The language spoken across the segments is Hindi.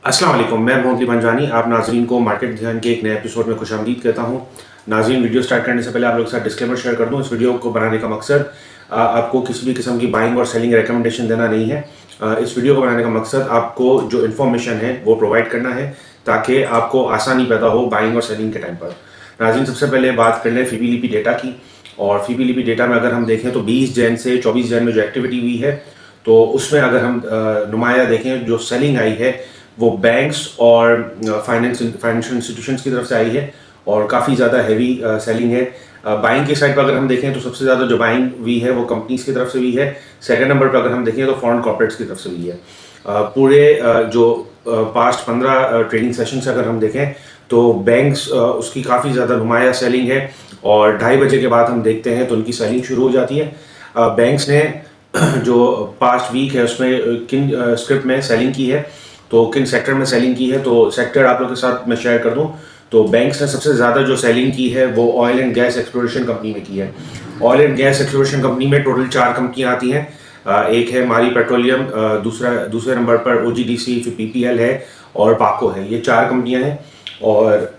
अस्सलाम वालेकुम, मैं मोहम्मद पंजानी आप नाजरीन को मार्केट ध्यान के एक नए एपिसोड में खुशामदीद कहता हूँ। नाजरीन, वीडियो स्टार्ट करने से पहले आप लोगों के साथ डिस्क्लेमर शेयर कर दूँ। इस वीडियो को बनाने का मकसद आपको किसी भी किस्म की बाइंग और सेलिंग रिकमेंडेशन देना नहीं है। इस वीडियो को बनाने का मकसद आपको जो इन्फॉर्मेशन है वो प्रोवाइड करना है ताकि आपको आसानी पैदा हो बाइंग और सेलिंग के टाइम पर। नाजरीन, सबसे पहले बात कर लें फीबीलीपी डेटा की। और फीबीलीपी डेटा में अगर हम देखें तो 20 जैन से 24 जैन में जो एक्टिविटी हुई है, तो उसमें अगर हम नुमाया देखें, जो सेलिंग आई है वो बैंक्स और फाइनेंशियल इंस्टीट्यूशंस की तरफ से आई है और काफ़ी ज़्यादा हैवी सेलिंग है। बाइंग की साइड पर अगर हम देखें तो सबसे ज़्यादा जो बाइंग हुई है वो कंपनीज की तरफ से हुई है। सेकंड नंबर पर अगर हम देखें तो फॉरेन कॉर्पोरेट्स की तरफ से हुई है। पूरे जो पास्ट 15 ट्रेडिंग सेशन से अगर हम देखें तो बैंक्स उसकी काफ़ी ज़्यादा नुमाया सेलिंग है और 2:30 बजे के बाद हम देखते हैं तो उनकी सेलिंग शुरू हो जाती है। बैंक्स ने जो पास्ट वीक है उसमें किन स्क्रिप्ट में सेलिंग की है, तो किन सेक्टर में सेलिंग की है, तो सेक्टर आप लोगों के साथ मैं शेयर कर दूं। तो बैंक्स ने सबसे ज़्यादा जो सेलिंग की है वो oil and gas exploration company में की है। Oil and gas exploration company में टोटल 4 कंपनियां आती हैं। एक है मारी पेट्रोलियम, दूसरे नंबर पर ओजीडीसी, फिर पीपीएल है और पाको है। ये 4 कंपनियां हैं। और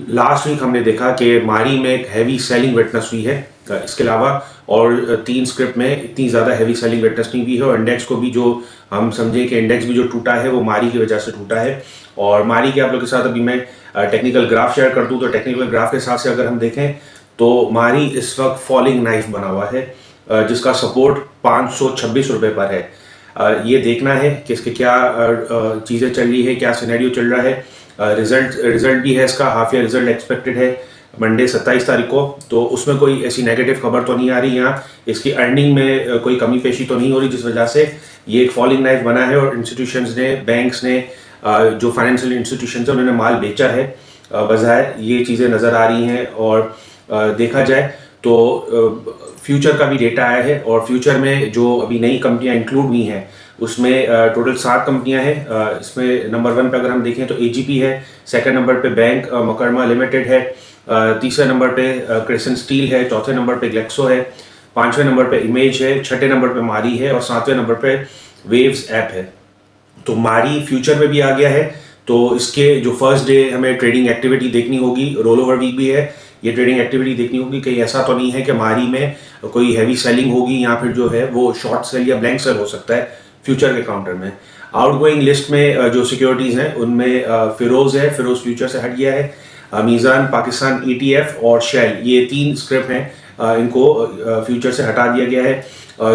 लास्ट वीक हमने देखा कि मारी में एक हैवी सेलिंग विटनेस हुई है। इसके अलावा और 3 स्क्रिप्ट में इतनी ज़्यादा हैवी सेलिंग विटनेस नहीं हुई है और इंडेक्स को भी जो हम समझें कि इंडेक्स भी जो टूटा है वो मारी की वजह से टूटा है। और मारी के आप लोग के साथ अभी मैं टेक्निकल ग्राफ शेयर कर दूं, तो टेक्निकल ग्राफ के हिसाब से अगर हम देखें तो मारी इस वक्त फॉलिंग नाइफ बना हुआ है, जिसका सपोर्ट 526 रुपये पर है। ये देखना है कि इसके क्या चीज़ें चल रही है, क्या सिनेरियो चल रहा है। रिजल्ट भी है इसका, हाफ ईयर रिजल्ट एक्सपेक्टेड है मंडे 27 तारीख को, तो उसमें कोई ऐसी नेगेटिव खबर तो नहीं आ रही। यहाँ इसकी अर्निंग में कोई कमी पेशी तो नहीं हो रही, जिस वजह से ये एक फॉलिंग नाइफ बना है। और इंस्टीट्यूशंस ने, बैंक्स ने, जो फाइनेंशियल इंस्टीट्यूशंस हैं उन्होंने माल बेचा है। बज़ाहिर ये चीज़ें नज़र आ रही हैं। और देखा जाए तो फ्यूचर का भी डेटा आया है और फ्यूचर में जो अभी नई कंपनियां इंक्लूड हुई हैं उसमें टोटल 7 कंपनियां हैं। इसमें नंबर 1 पे अगर हम देखें तो एजीपी है, सेकंड नंबर पे बैंक मुकरमा लिमिटेड है, तीसरे नंबर पे क्रेसेंट स्टील है, चौथे नंबर पे ग्लेक्सो है, 5वें नंबर पे इमेज है, 6ठे नंबर पे मारी है और 7वें नंबर पे वेव्स ऐप है। तो मारी फ्यूचर में भी आ गया है। तो इसके जो फर्स्ट डे हमें ट्रेडिंग एक्टिविटी देखनी होगी, रोल ओवर वीक भी है, ये ट्रेडिंग एक्टिविटी देखनी होगी। कहीं ऐसा तो नहीं है कि मारी में कोई हैवी सेलिंग होगी या फिर जो है वो शॉर्ट सेल या ब्लैंक सेल हो सकता है फ्यूचर के काउंटर में। आउटगोइंग लिस्ट में जो सिक्योरिटीज़ हैं उनमें फिरोज़ है, फिरोज़ फ्यूचर से हट गया है। मीज़ान पाकिस्तान ETF और शेल, ये 3 स्क्रिप्ट हैं, इनको फ्यूचर से हटा दिया गया है।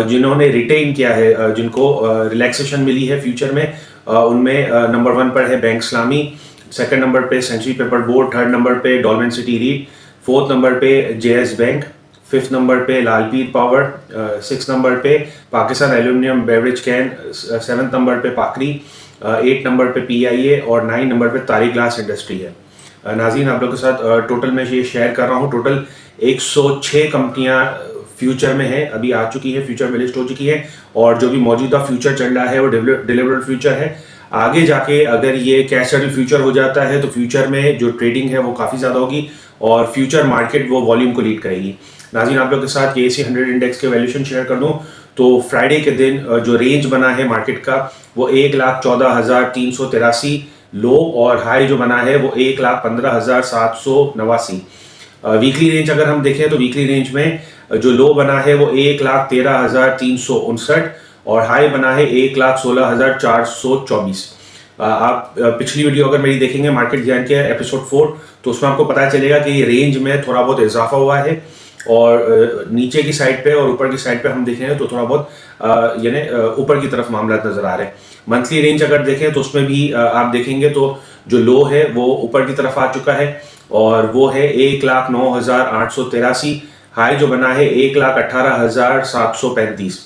जिन्होंने रिटेन किया है, जिनको रिलैक्सेशन मिली है फ्यूचर में, उनमें नंबर 1 पर है बैंक इस्लामी, सेकंड नंबर पे century paper board, third number पे Dolmen city REIT, fourth number पे JS बैंक, फिफ्थ नंबर पे लालपीर पावर, 6 नंबर पे Pakistan aluminium beverage can, 7th number पे पाकरी, 8 नंबर पे PIA और 9 नंबर पे तारिक ग्लास इंडस्ट्री है। नाज़रीन, आप लोग के साथ टोटल मैं ये शेयर कर रहा हूँ। टोटल 106 कंपनियां फ्यूचर में है, अभी आ चुकी है, फ्यूचर में लिस्ट हो चुकी है। और जो भी मौजूदा फ्यूचर चल रहा है वो डिलीवरेबल फ्यूचर है। आगे जाके अगर ये कैश सेटल फ्यूचर हो जाता है तो फ्यूचर में जो ट्रेडिंग है वो काफ़ी ज़्यादा होगी और फ्यूचर मार्केट वो वॉल्यूम को लीड करेगी। नाज़रीन, आप लोग के साथ ASE 100 इंडेक्स के वैल्यूएशन शेयर कर दूं तो फ्राइडे के दिन जो रेंज बना है मार्केट का वो 1,14,383 लो और हाई जो बना है वो 1,15,789। वीकली रेंज अगर हम देखें तो वीकली रेंज में जो लो बना है वो 1,13,359 और हाई बना है 1,16,424। आप पिछली वीडियो अगर मेरी देखेंगे मार्केट ज्ञान के एपिसोड 4 तो उसमें आपको पता चलेगा कि ये रेंज में थोड़ा बहुत इजाफा हुआ है और नीचे की साइड पे और ऊपर की साइड पे हम देखें तो थोड़ा बहुत यानी ऊपर की तरफ मामला नजर आ रहे हैं। मंथली रेंज अगर देखें तो उसमें भी आप देखेंगे तो जो लो है वो ऊपर की तरफ आ चुका है और वो है 1,09,883। हाई जो बना है 1,18,735।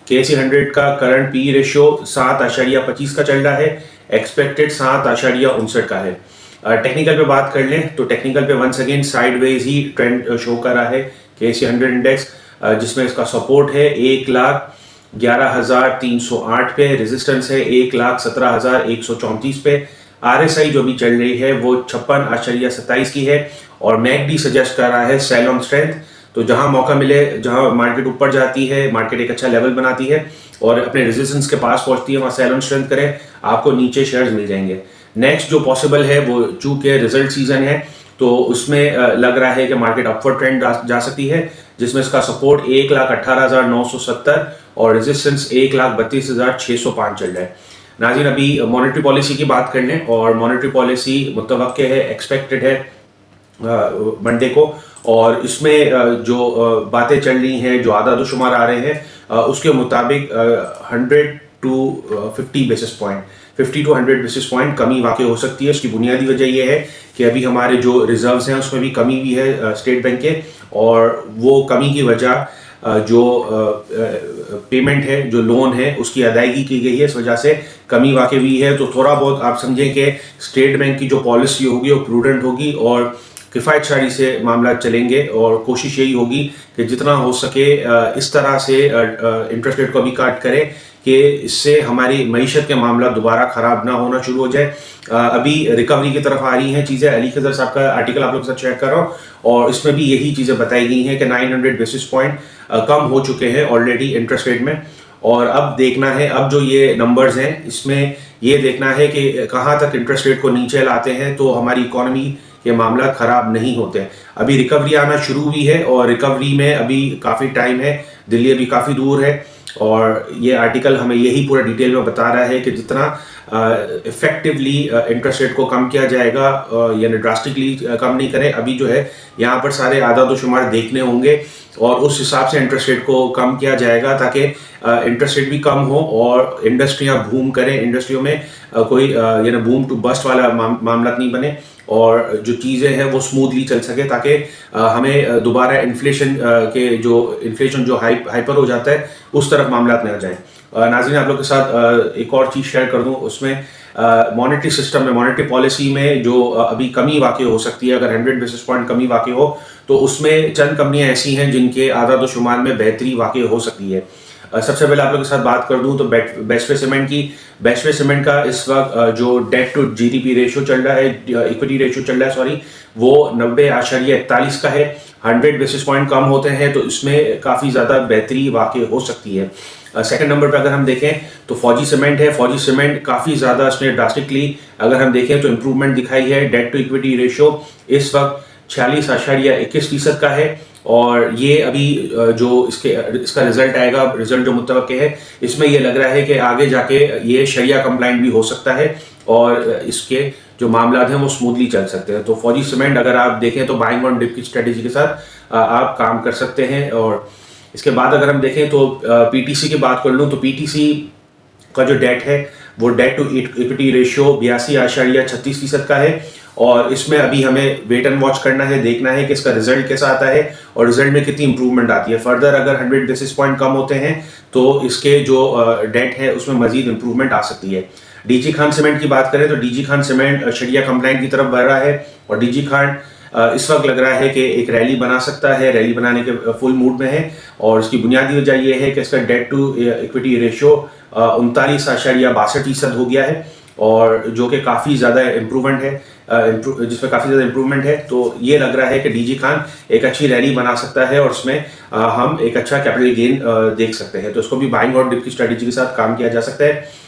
KSE 100 का करंट PE रेशियो 7.25 का चल रहा है, एक्सपेक्टेड 7.59 का है। टेक्निकल पे बात कर लें तो टेक्निकल पे वंस अगेन साइडवेज ही ट्रेंड शो कर रहा है KSE 100 इंडेक्स, जिसमें इसका सपोर्ट है 1,11,308 पे, रेजिस्टेंस है 1,17,134 पे। RSI जो भी चल रही है वो 56.27 की है और MACD सजेस्ट कर रहा है सेल ऑन स्ट्रेंथ। तो जहां मौका मिले, जहां मार्केट ऊपर जाती है, मार्केट एक अच्छा लेवल बनाती है और अपने रेजिस्टेंस के पास पहुंचती है, वहां सेल ऑन स्ट्रेंथ करें। आपको नीचे शेयर्स मिल जाएंगे। नेक्स्ट जो पॉसिबल है वो चूंकि रिजल्ट सीजन है तो उसमें लग रहा है कि मार्केट अपवर्ड ट्रेंड जा सकती है, जिसमें इसका सपोर्ट 1,18,970 और रेजिस्टेंस 1,32,605 चल रहा है। नाज़रीन, अभी मॉनेटरी पॉलिसी की बात कर लें, और मॉनेटरी पॉलिसी मुतवक्के है, एक्सपेक्टेड है मंडे को, और इसमें जो बातें चल रही हैं, जो आदाद शुमार आ रहे हैं, उसके मुताबिक 100 to 50 basis point 50 to 100 basis point कमी वाकई हो सकती है। इसकी बुनियादी वजह यह है कि अभी हमारे जो रिजर्व्स हैं उसमें भी कमी भी है स्टेट बैंक के, और वो कमी की वजह जो पेमेंट है, जो लोन है, उसकी अदायगी की गई है, इस वजह से कमी वाकई हुई है। तो थोड़ा बहुत आप समझें कि स्टेट बैंक की जो पॉलिसी होगी वो प्रूडेंट होगी और किफ़ायत शारी से मामला चलेंगे, और कोशिश यही होगी कि जितना हो सके इस तरह से इंटरेस्ट रेट को भी काट करें कि इससे हमारी मईशत के मामला दोबारा ख़राब ना होना शुरू हो जाए। अभी रिकवरी की तरफ आ रही हैं चीज़ें। अली खजर साहब का आर्टिकल आप लोग के साथ शेयर कर रहा हूँ, और इसमें भी यही चीज़ें बताई गई हैं कि 900 बेसिस पॉइंट कम हो चुके हैं ऑलरेडी इंटरेस्ट रेट में। और अब देखना है, अब जो ये नंबर्स हैं इसमें ये देखना है कि कहाँ तक इंटरेस्ट रेट को नीचे लाते हैं तो हमारी इकॉनमी के मामला ख़राब नहीं होते हैं। अभी रिकवरी आना शुरू हुई है, और रिकवरी में अभी काफ़ी टाइम है, दिल्ली अभी काफ़ी दूर है, और ये आर्टिकल हमें यही पूरा डिटेल में बता रहा है कि जितना इफेक्टिवली इंटरेस्ट रेट को कम किया जाएगा, यानी ड्रास्टिकली कम नहीं करें, अभी जो है यहाँ पर सारे आदाद शुमार देखने होंगे, और उस हिसाब से इंटरेस्ट रेट को कम किया जाएगा ताकि इंटरेस्ट रेट भी कम हो और इंडस्ट्रियाँ बूम करें। इंडस्ट्रियों में कोई यानी बूम टू बस्ट वाला मामला नहीं बने, और जो चीज़ें हैं वो स्मूथली चल सके, ताकि हमें दोबारा इन्फ्लेशन जो हाइपर हो जाता है उस तरफ मामला न जाए। नाज़रीन, आप लोग के साथ एक और चीज़ शेयर कर दूं, उसमें मॉनेटरी सिस्टम में, मॉनेटरी पॉलिसी में जो अभी कमी वाकई हो सकती है, अगर 100 बेसिस पॉइंट कमी वाकई हो तो उसमें चंद कंपनियां ऐसी हैं जिनके आदाद शुमार में बेहतरी वाकई हो सकती है। सबसे पहले आप लोगों के साथ बात कर दूं तो बेस्टवे सीमेंट की। बेस्टवे सीमेंट का इस वक्त जो डेट टू जीडीपी रेशियो चल रहा है, इक्विटी रेशियो चल रहा है सॉरी, वो 90.41 का है। 100 बेसिस पॉइंट कम होते हैं तो इसमें काफ़ी ज़्यादा बेहतरी वाकई हो सकती है। सेकंड नंबर पर अगर हम देखें तो फौजी सीमेंट है। फौजी सीमेंट काफ़ी ज़्यादा इसने ड्रास्टिकली अगर हम देखें तो इम्प्रूवमेंट दिखाई है। डेट टू इक्विटी रेशियो इस वक्त 46.21% का है, और ये अभी जो इसका रिजल्ट आएगा, रिजल्ट जो मुतवक्के है, इसमें ये लग रहा है कि आगे जाके ये शरिया कंप्लाइंट भी हो सकता है और इसके जो मामला हैं वो स्मूथली चल सकते हैं। तो फौजी सीमेंट अगर आप देखें तो बाइंग ऑन डिप की स्ट्रेटेजी के साथ आप काम कर सकते हैं। और इसके बाद अगर हम देखें तो पीटीसी की बात कर लूँ तो पीटीसी का जो डेट है वो डेट टू इक्विटी रेशियो 82.36% का है, और इसमें अभी हमें वेट एंड वॉच करना है, देखना है कि इसका रिजल्ट कैसा आता है और रिजल्ट में कितनी इंप्रूवमेंट आती है। फर्दर अगर 100 बेसिस पॉइंट कम होते हैं तो इसके जो डेट है उसमें मजीद इंप्रूवमेंट आ सकती है। डीजी खान सीमेंट की बात करें तो डीजी खान सीमेंट शरिया कंप्लाइंट की तरफ बढ़ रहा है, और डीजी खान इस वक्त लग रहा है कि एक रैली बना सकता है, रैली बनाने के फुल मूड में है, और इसकी बुनियादी वजह यह है कि इसका डेट टू इक्विटी रेशियो 39.62% हो गया है, और जो कि काफ़ी ज़्यादा इम्प्रूवमेंट है, जिसमें काफ़ी ज़्यादा इम्प्रूवमेंट है। तो ये लग रहा है कि डीजी खान एक अच्छी रैली बना सकता है और उसमें हम एक अच्छा कैपिटल गेन देख सकते हैं। तो इसको भी बाइंग और डिप की स्ट्रेटेजी के साथ काम किया जा सकता है।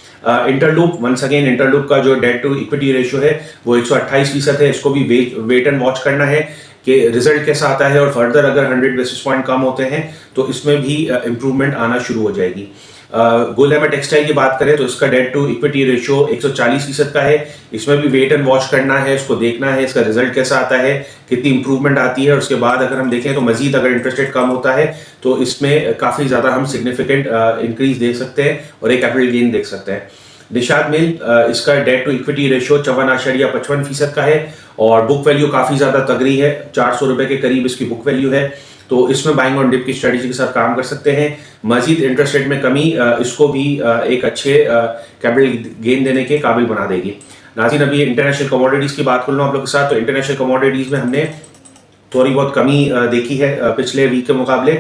इंटरलूप, वंस अगेन इंटरलूप का जो डेट टू इक्विटी रेशियो है वो 128% है। इसको भी वेट एंड वॉच करना है कि रिजल्ट कैसा आता है, और फर्दर अगर 100 बेसिस पॉइंट कम होते हैं तो इसमें भी इम्प्रूवमेंट आना शुरू हो जाएगी। गोलेमा टेक्सटाइल की बात करें तो इसका डेट टू इक्विटी रेशियो 140% का है। इसमें भी वेट एंड वॉच करना है, इसको देखना है इसका रिजल्ट कैसा आता है, कितनी इंप्रूवमेंट आती है, और उसके बाद अगर हम देखें तो मजीद अगर इंटरेस्ट रेट कम होता है तो इसमें काफ़ी ज़्यादा हम सिग्निफिकेंट इंक्रीज देख सकते हैं और एक कैपिटल गेन देख सकते हैं। निशाद मिल, इसका डेट टू इक्विटी रेशियो 54.55% का है, और बुक वैल्यू काफ़ी ज़्यादा तगड़ी है, 400 रुपये के करीब इसकी बुक वैल्यू है। तो इसमें बाइंग ऑन डिप की स्ट्रेटेजी के साथ काम कर सकते हैं। मजीद इंटरेस्ट रेट में कमी इसको भी एक अच्छे कैपिटल गेन देने के काबिल बना देगी। नाज़रीन, अभी इंटरनेशनल कमोडिटीज़ की बात कर लूँ आप लोग के साथ तो इंटरनेशनल कमोडिटीज़ में हमने थोड़ी बहुत कमी देखी है पिछले वीक के मुकाबले।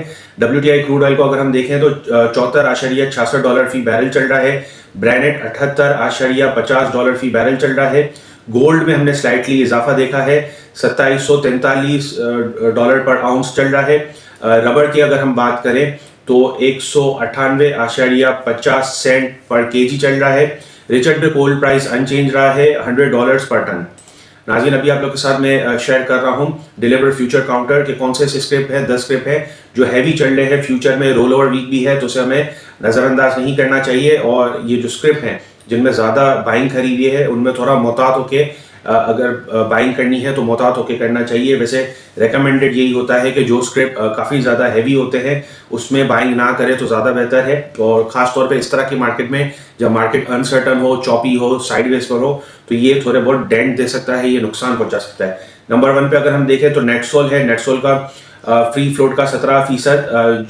WTI क्रूड ऑयल को अगर हम देखें तो $74.66 फी बैरल चल रहा है। ब्रेनेट $78.50 फी बैरल चल रहा है। गोल्ड में हमने स्लाइटली इजाफा देखा है, $2743 पर आउंस चल रहा है। रबर की अगर हम बात करें तो 198.50 पर केजी चल रहा है। रिचर्ड पे कोल प्राइस अनचेंज रहा है $100 पर टन। नाज़रीन, अभी आप लोग के साथ मैं शेयर कर रहा हूँ डिलीवर फ्यूचर काउंटर के कौन से स्क्रिप्ट है, 10 स्क्रिप्ट है जो हैवी चल रहे हैं फ्यूचर में, रोल ओवर वीक भी है, तो उसे हमें नज़रअंदाज नहीं करना चाहिए। और ये जो स्क्रिप्ट हैं जिनमें ज़्यादा बाइंग खरी हुई है उनमें थोड़ा मोहतात होके अगर बाइंग करनी है तो मोहतात होके करना चाहिए। वैसे रेकमेंडेड यही होता है कि जो स्क्रिप्ट काफ़ी ज़्यादा हैवी होते हैं उसमें बाइंग ना करें तो ज़्यादा बेहतर है। और ख़ास तौर पे इस तरह की मार्केट में जब मार्केट अनसर्टन हो, चॉपी हो, साइडवेज पर हो, तो ये थोड़े बहुत डेंट दे सकता है, ये नुकसान पहुंचा सकता है। नंबर 1 पे अगर हम देखें तो नेटसोल है। नेटसोल का फ्री फ्लोट का 17%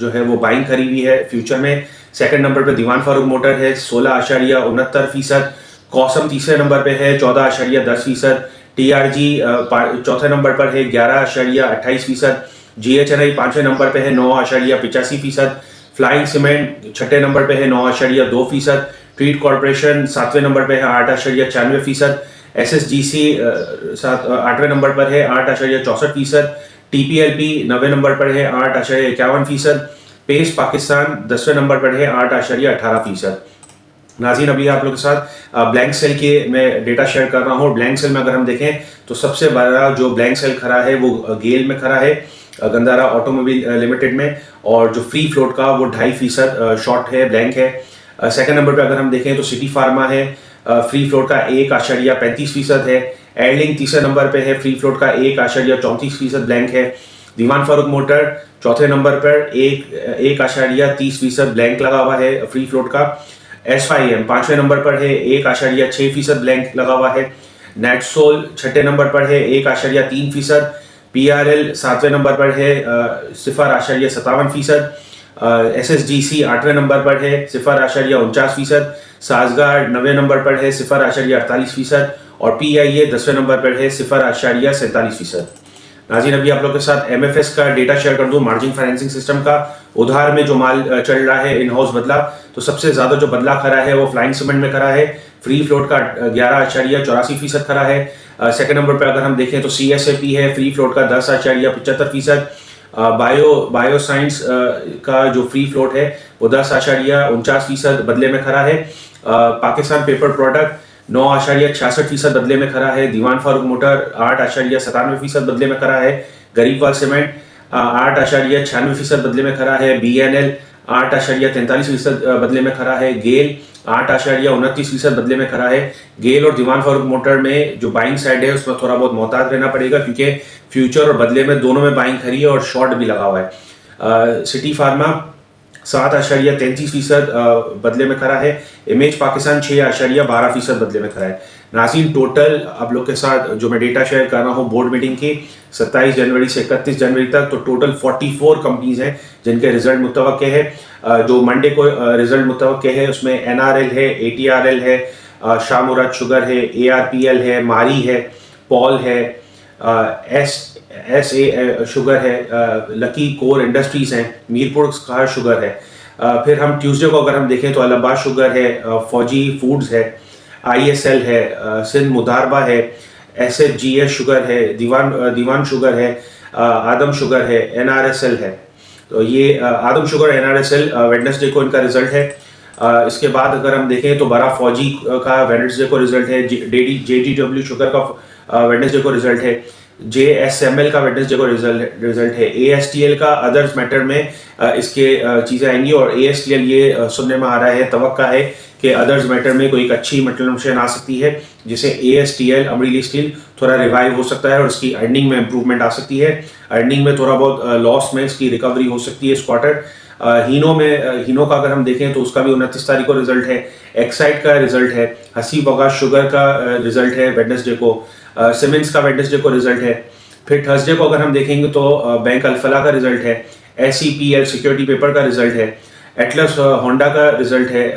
जो है वो बाइंग करी हुई है फ्यूचर में। सेकंड नंबर पे दीवान फारूक मोटर है 16.69%। कॉसम तीसरे नंबर पे है 14.10%। टीआरजी चौथे नंबर पर है 11.28%। जीएचएनआई पांचवें नंबर पे है 9.85%। फ्लाइंग सीमेंट छठे नंबर पे है 9.2%। ट्रीट कॉर्पोरेशन 7वें नंबर पे है 8.96%। एसएसजीसी 8वें नंबर पर है 8.64%। टीपीएलपी 9वें नंबर पर है 8.51%। पेस पाकिस्तान 10वें नंबर पर है 8.18%। नाज़रीन, अभी आप लोग के साथ ब्लैंक सेल के मैं डेटा शेयर कर रहा हूँ। ब्लैंक सेल में अगर हम देखें तो सबसे बड़ा जो ब्लैंक सेल खड़ा है वो गेल में खड़ा है, गंदारा ऑटोमोबाइल लिमिटेड में। और जो फ्री फ्लोट का वो 2.5% शॉर्ट है, ब्लैंक है। सेकंड नंबर पे अगर हम देखें तो सिटी फार्मा है, फ्री फ्लोट का 1.35% है। एयरलिंक तीसरे नंबर पे है, फ्री फ्लोट का 1.34% ब्लैंक है। दीवान फारूक मोटर चौथे नंबर पर 1.30% ब्लैंक लगा हुआ है फ्री फ्लोट का। एसवाईएम पांचवें नंबर पर है 1.6% ब्लैंक लगा हुआ है। नेटसोल छठे नंबर पर है 1.3%। पीआरएल 7वें नंबर पर है 0.57%। एसएसजीसी 8वें नंबर पर है 0.49%। साजगार 9वें नंबर पर है 0.48%। और पीआईए 10वें नंबर पर है 0.47%। नाज़रीन, अभी आप लोग के साथ एमएफएस का डेटा शेयर कर दूं, मार्जिन फाइनेंसिंग सिस्टम का। उधार में जो माल चल रहा है इन हाउस बदला, तो सबसे ज्यादा जो बदला खरा है वो फ्लाइंग सीमेंट में खरा है। फ्री फ्लोट का 11.84% खरा है। सेकंड नंबर पर अगर हम देखें तो सीएसएपी है, फ्री फ्लोट का 10.75%। बायो साइंस का जो फ्री फ्लोट है वो 10.49% बदले में खरा है। पाकिस्तान पेपर प्रोडक्ट 9.66% बदले में खरा है। दीवान फारूक मोटर 8.97% बदले में खरा है। गरीबवाल सीमेंट 8.96% बदले में खरा है। बीएनएल 8.43% बदले में खरा है। गेल 8.29% बदले में खरा है। गेल और दीवान फारूक मोटर में जो बाइंग साइड है उसमें थोड़ा बहुत मोहतात रहना पड़ेगा, क्योंकि फ्यूचर और बदले में दोनों में बाइंग खरी है और शॉर्ट भी लगा हुआ है। सिटी फार्मा 7.33% बदले में खरा है। इमेज पाकिस्तान 6.12% बदले में खरा है। नाज़रीन, टोटल आप लोग के साथ जो मैं डेटा शेयर कर रहा हूँ बोर्ड मीटिंग की 27 जनवरी से 31 जनवरी तक, तो टोटल 44 कंपनीज हैं जिनके रिजल्ट मुतवक्के है। जो मंडे को रिजल्ट मुतवक्के है उसमें एनआरएल है, एटीआरएल है, शाह मुराद शुगर है, एआरपीएल है, मारी है, पॉल है, एस शुगर है, लकी कोर इंडस्ट्रीज हैं, मीरपुर कार शुगर है। फिर हम ट्यूसडे को अगर हम देखें तो अलाहाबाद शुगर है, फौजी फूड्स है, आईएसएल है, सिंध मुदारबा है, एसएचजीएस शुगर है, दीवान शुगर है, आदम शुगर है, एनआरएसएल है। तो ये आदम शुगर एनआरएसएल वेडनेसडे को इनका रिजल्ट है। इसके बाद अगर हम देखें तो बड़ा फौजी का वेडनेसडे को रिजल्ट है। जेटीडब्ल्यू शुगर का वेडनेसडे को रिजल्ट है। जेएसएमएल का वेडनेसडे को रिजल्ट है। एएसटीएल का अदर्स मैटर में इसके चीज़ें आएंगी। और एएसटीएल ये सुनने में आ रहा है, तवक्का है कि अदर्स मैटर में कोई एक अच्छी मटेरियल आ सकती है जिसे एएसटीएल अमरीली स्टील थोड़ा रिवाइव हो सकता है और उसकी अर्निंग में इंप्रूवमेंट आ सकती है। अर्निंग में थोड़ा बहुत लॉस में इसकी रिकवरी हो सकती है इस क्वार्टर। हीनो का अगर हम देखें तो उसका भी 29 तारीख को रिजल्ट है। एक्साइड का रिजल्ट है। हसी बगा शुगर का रिजल्ट है वेडनेसडे को। सीमेंट्स का वेडनेसडे को रिजल्ट है। फिर थर्सडे को अगर हम देखेंगे तो बैंक अल्फला का रिजल्ट है। एसईपीएल सिक्योरिटी पेपर का रिजल्ट है। एटलस होंडा का रिजल्ट है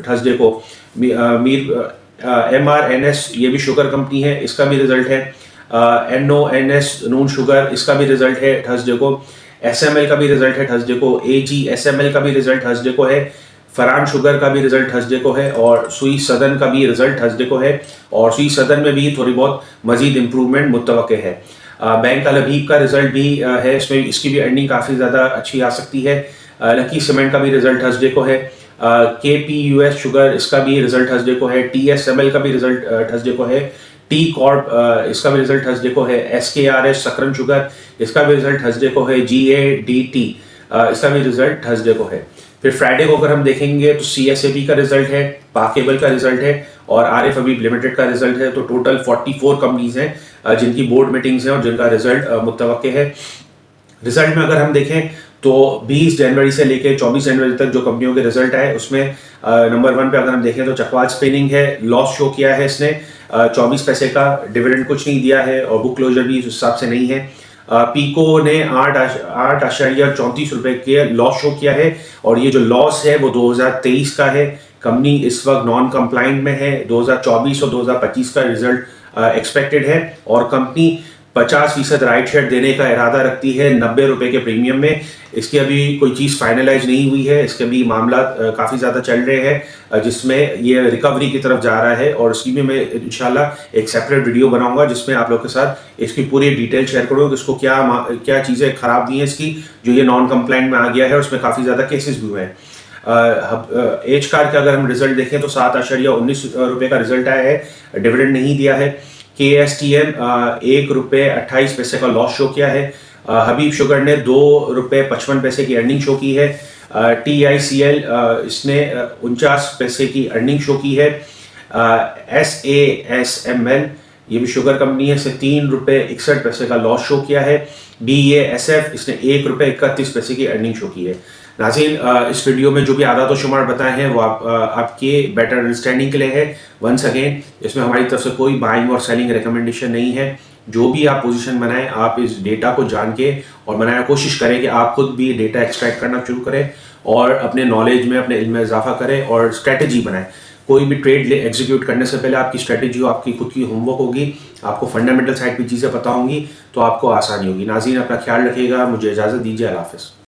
थर्सडे को। एमआरएनएस ये भी शुगर कंपनी है, इसका भी रिजल्ट है। एनओएनएस नून शुगर, इसका भी रिजल्ट है थर्सडे को। एसएमएल का भी रिजल्ट है थर्सडे को। एजीएसएमएल का भी रिजल्ट थर्सडे को है। फरान शुगर का भी रिजल्ट थर्सडे को है। और सुई सदन का भी रिजल्ट थर्सडे को है। और सुई सदन में भी थोड़ी बहुत मजीद इंप्रूवमेंट मुतवक्के है। बैंक अल हबीब का रिजल्ट भी है, इसमें इसकी भी अर्निंग काफ़ी ज़्यादा अच्छी आ सकती है। लकी सीमेंट का भी रिजल्ट थर्सडे को है। KPUS शुगर, इसका भी रिजल्ट थर्सडे को है। TSML का भी रिजल्ट थर्सडे को है। टी कॉर्प, इसका भी रिजल्ट थर्सडे को है। SKRS सकरन शुगर, इसका भी रिजल्ट थर्सडे को है। GADT, इसका भी रिजल्ट थर्सडे को है। फिर फ्राइडे को अगर हम देखेंगे तो CSAB का रिजल्ट है, पाकेबल का रिजल्ट है और आरिफ हबीब लिमिटेड का रिजल्ट है। तो टोटल 44 कंपनीज हैं जिनकी बोर्ड मीटिंग्स हैं और जिनका रिजल्ट मुतवक्के है। रिजल्ट में अगर हम देखें तो 20 जनवरी से लेकर 24 जनवरी तक जो कंपनियों के रिजल्ट आए उसमें नंबर 1 पे अगर हम देखें तो चकवाल स्पिनिंग है। लॉस शो किया है इसने 24 पैसे का, डिविडेंड कुछ नहीं दिया है और बुक क्लोजर भी उस हिसाब से नहीं है। पीको ने 8.34 रुपए के लॉस शो किया है और ये जो लॉस है वो 2023 का है। कंपनी इस वक्त नॉन कंप्लाइंट में है। 2024 और 2025 का रिजल्ट एक्सपेक्टेड है और कंपनी 50% राइट शेयर देने का इरादा रखती है 90 रुपए के प्रीमियम में। इसकी अभी कोई चीज़ फाइनलाइज नहीं हुई है, इसके भी मामला काफ़ी ज़्यादा चल रहे हैं जिसमें ये रिकवरी की तरफ जा रहा है और इसकी भी मैं इंशाल्लाह एक सेपरेट वीडियो बनाऊंगा जिसमें आप लोग के साथ इसकी पूरी डिटेल शेयर करूँगा कि इसको क्या चीज़ें खराब हुई हैं इसकी, जो ये नॉन कंप्लाइंट में आ गया है। उसमें काफ़ी ज़्यादा केसेस भी हुए हैं। एच कार का अगर हम रिजल्ट देखें तो 7.19 रुपये का रिजल्ट आया है, डिविडेंड नहीं दिया है। KSTM 1.28 रुपये का लॉस शो किया है। हबीब शुगर ने 2.55 रुपये की अर्निंग शो की है। TICL इसने 49 पैसे की अर्निंग शो की है। SASML ये भी शुगर कंपनी है, इसने 3.61 रुपये का लॉस शो किया है। BASF इसने 1.31 रुपये की अर्निंग शो की है। नाज़रीन, इस वीडियो में जो भी आदात और शुमार बताए हैं वो आपके बेटर अंडरस्टैंडिंग के लिए है। वंस अगेन, इसमें हमारी तरफ से कोई बाइंग और सेलिंग रिकमेंडेशन नहीं है। जो भी आप पोजीशन बनाएं आप इस डेटा को जान के और बनाने की कोशिश करें कि आप खुद भी डेटा एक्सट्रैक्ट करना शुरू करें और अपने नॉलेज में, अपने इल्म में इजाफा करें और स्ट्रेटजी बनाएं। कोई भी ट्रेड एग्जीक्यूट करने से पहले आपकी स्ट्रेटजी हो, आपकी खुद की होमवर्क होगी, आपको फंडामेंटल साइड की चीज़ें पता होंगी तो आपको आसानी होगी। नाज़रीन, अपना ख्याल रखिएगा। मुझे इजाज़त दीजिए। अल्लाह हाफ़िज़।